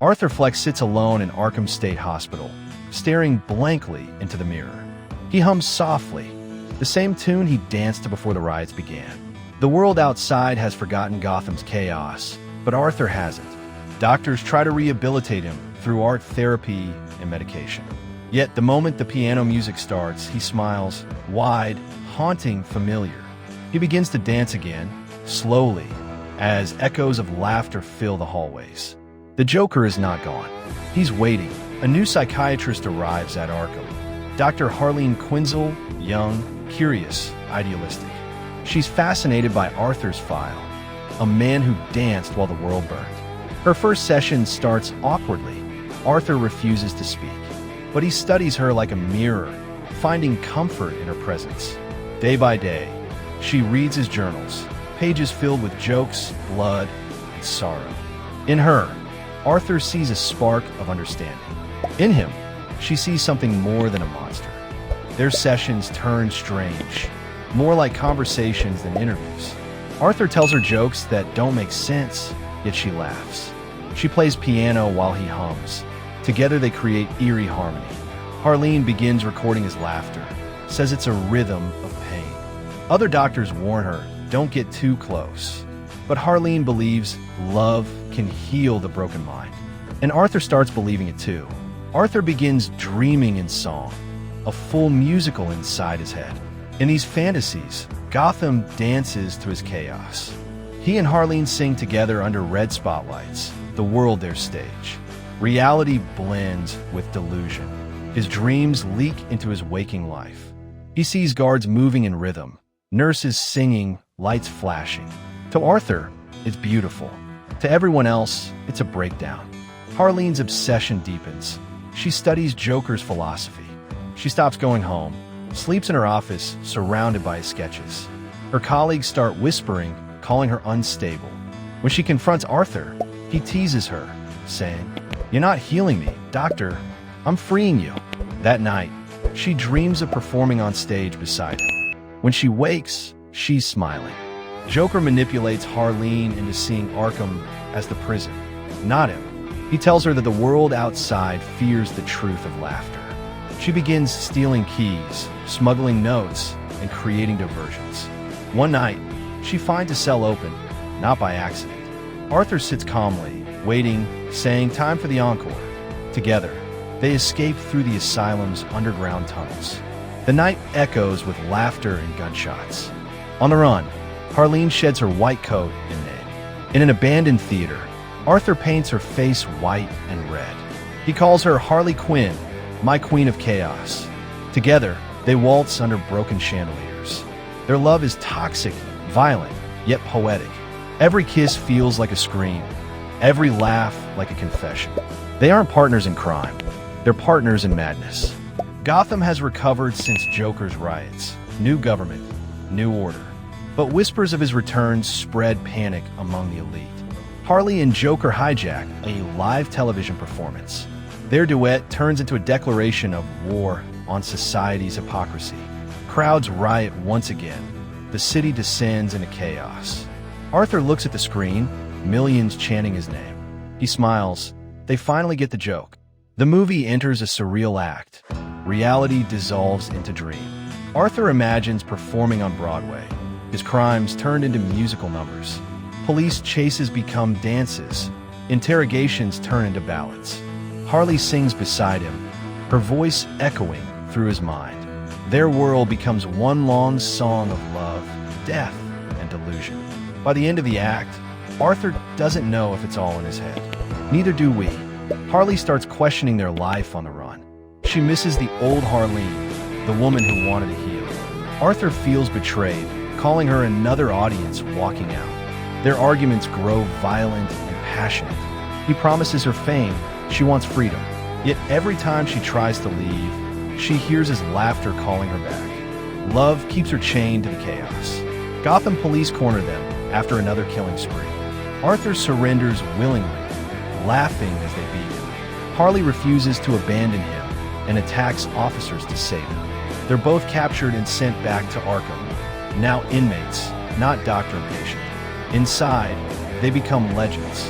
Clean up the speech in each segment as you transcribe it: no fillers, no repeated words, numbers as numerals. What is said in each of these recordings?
Arthur Fleck sits alone in Arkham State Hospital, staring blankly into the mirror. He hums softly, the same tune he danced to before the riots began. The world outside has forgotten Gotham's chaos, but Arthur hasn't. Doctors try to rehabilitate him through art therapy and medication. Yet the moment the piano music starts, he smiles, wide, haunting, familiar. He begins to dance again, slowly, as echoes of laughter fill the hallways. The Joker is not gone. He's waiting. A new psychiatrist arrives at Arkham. Dr. Harleen Quinzel, young, curious, idealistic. She's fascinated by Arthur's file, a man who danced while the world burned. Her first session starts awkwardly. Arthur refuses to speak, but he studies her like a mirror, finding comfort in her presence. Day by day, she reads his journals, pages filled with jokes, blood, and sorrow. In her, Arthur sees a spark of understanding. In him, she sees something more than a monster. Their sessions turn strange, more like conversations than interviews. Arthur tells her jokes that don't make sense, yet she laughs. She plays piano while he hums. Together they create eerie harmony. Harleen begins recording his laughter, says it's a rhythm of pain. Other doctors warn her, don't get too close. But Harleen believes love can heal the broken mind. And Arthur starts believing it too. Arthur begins dreaming in song, a full musical inside his head. In these fantasies, Gotham dances to his chaos. He and Harleen sing together under red spotlights, the world their stage. Reality blends with delusion. His dreams leak into his waking life. He sees guards moving in rhythm, nurses singing, lights flashing. To Arthur, it's beautiful. To everyone else, it's a breakdown. Harleen's obsession deepens. She studies Joker's philosophy. She stops going home, sleeps in her office, surrounded by his sketches. Her colleagues start whispering, calling her unstable. When she confronts Arthur, he teases her, saying, "You're not healing me, doctor. I'm freeing you." That night, she dreams of performing on stage beside him. When she wakes, she's smiling. Joker manipulates Harleen into seeing Arkham as the prison, not him. He tells her that the world outside fears the truth of laughter. She begins stealing keys, smuggling notes, and creating diversions. One night, she finds a cell open, not by accident. Arthur sits calmly, waiting, saying, "Time for the encore." Together, they escape through the asylum's underground tunnels. The night echoes with laughter and gunshots. On the run, Harleen sheds her white coat and name. In an abandoned theater, Arthur paints her face white and red. He calls her Harley Quinn, my queen of chaos. Together, they waltz under broken chandeliers. Their love is toxic, violent, yet poetic. Every kiss feels like a scream, every laugh like a confession. They aren't partners in crime, they're partners in madness. Gotham has recovered since Joker's riots. New government, new order. But whispers of his return spread panic among the elite. Harley and Joker hijack a live television performance. Their duet turns into a declaration of war on society's hypocrisy. Crowds riot once again. The city descends into chaos. Arthur looks at the screen, millions chanting his name. He smiles. They finally get the joke. The movie enters a surreal act. Reality dissolves into dream. Arthur imagines performing on Broadway. His crimes turned into musical numbers. Police chases become dances. Interrogations turn into ballads. Harley sings beside him, her voice echoing through his mind. Their world becomes one long song of love, death, and delusion. By the end of the act, Arthur doesn't know if it's all in his head. Neither do we. Harley starts questioning their life on the run. She misses the old Harleen, the woman who wanted to heal. Arthur feels betrayed, calling her another audience walking out. Their arguments grow violent and passionate. He promises her fame, she wants freedom. Yet every time she tries to leave, she hears his laughter calling her back. Love keeps her chained to the chaos. Gotham police corner them after another killing spree. Arthur surrenders willingly, laughing as they beat him. Harley refuses to abandon him and attacks officers to save him. They're both captured and sent back to Arkham. Now inmates, not doctor and patient. Inside, they become legends.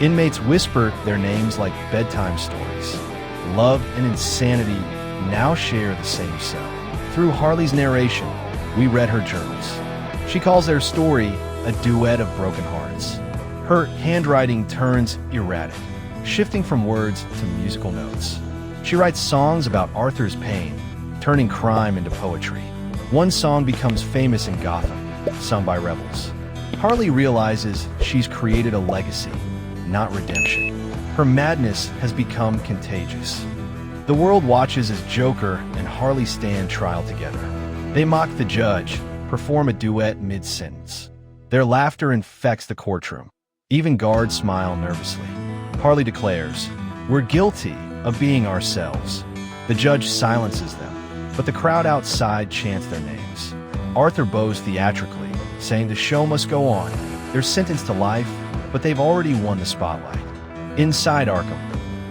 Inmates whisper their names like bedtime stories. Love and insanity now share the same cell. Through Harley's narration, we read her journals. She calls their story a duet of broken hearts. Her handwriting turns erratic, shifting from words to musical notes. She writes songs about Arthur's pain, turning crime into poetry. One song becomes famous in Gotham, sung by rebels. Harley realizes she's created a legacy, not redemption. Her madness has become contagious. The world watches as Joker and Harley stand trial together. They mock the judge, perform a duet mid-sentence. Their laughter infects the courtroom. Even guards smile nervously. Harley declares, "We're guilty of being ourselves." The judge silences them, but the crowd outside chants their names. Arthur bows theatrically, saying the show must go on. They're sentenced to life, but they've already won the spotlight. Inside Arkham,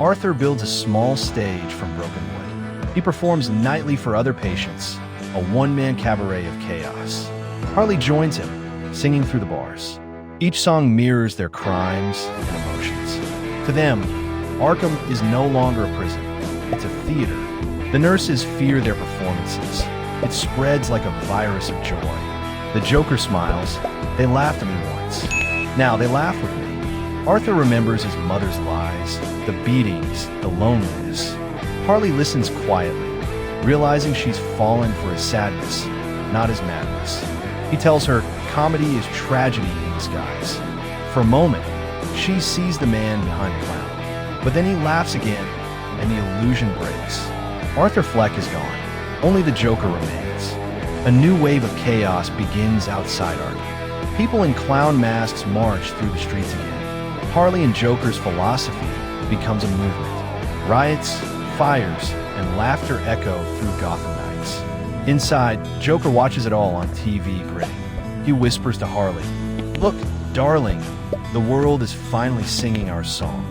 Arthur builds a small stage from broken wood. He performs nightly for other patients, a one-man cabaret of chaos. Harley joins him, singing through the bars. Each song mirrors their crimes and emotions. To them, Arkham is no longer a prison. It's a theater. The nurses fear their performances. It spreads like a virus of joy. The Joker smiles. They laughed at me once. Now they laugh with me. Arthur remembers his mother's lies, the beatings, the loneliness. Harley listens quietly, realizing she's fallen for his sadness, not his madness. He tells her comedy is tragedy in disguise. For a moment, she sees the man behind the clown. But then he laughs again, and the illusion breaks. Arthur Fleck is gone. Only the Joker remains. A new wave of chaos begins outside Arkham. People in clown masks march through the streets again. Harley and Joker's philosophy becomes a movement. Riots, fires, and laughter echo through Gotham nights. Inside, Joker watches it all on TV, grinning. He whispers to Harley, "Look, darling, the world is finally singing our song."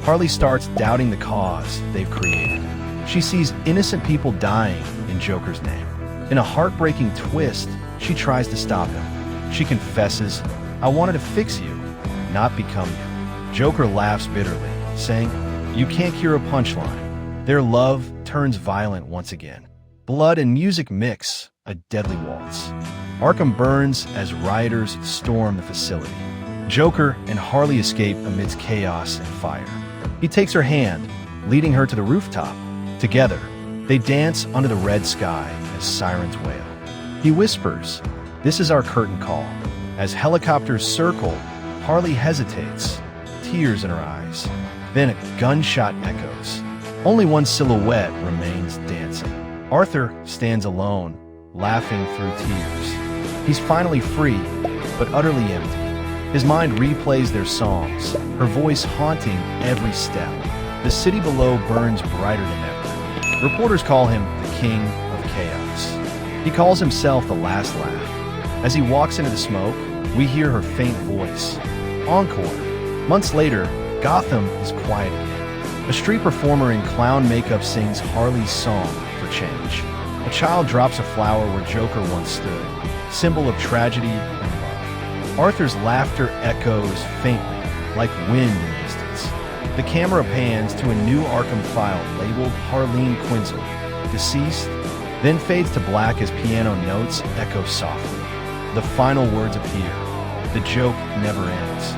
Harley starts doubting the cause they've created. She sees innocent people dying in Joker's name. In a heartbreaking twist, she tries to stop him. She confesses, "I wanted to fix you, not become you." Joker laughs bitterly, saying, "You can't cure a punchline." Their love turns violent once again. Blood and music mix, a deadly waltz. Arkham burns as rioters storm the facility. Joker and Harley escape amidst chaos and fire. He takes her hand, leading her to the rooftop. Together, they dance under the red sky as sirens wail. He whispers, "This is our curtain call." As helicopters circle, Harley hesitates, tears in her eyes. Then a gunshot echoes. Only one silhouette remains dancing. Arthur stands alone, laughing through tears. He's finally free, but utterly empty. His mind replays their songs, her voice haunting every step. The city below burns brighter than ever. Reporters call him the King of Chaos. He calls himself the Last Laugh. As he walks into the smoke, we hear her faint voice. Encore. Months later, Gotham is quiet again. A street performer in clown makeup sings Harley's song for change. A child drops a flower where Joker once stood, symbol of tragedy and love. Arthur's laughter echoes faintly, like wind in the distance. The camera pans to a new Arkham file labeled Harleen Quinzel, deceased, then fades to black as piano notes echo softly. The final words appear. The joke never ends.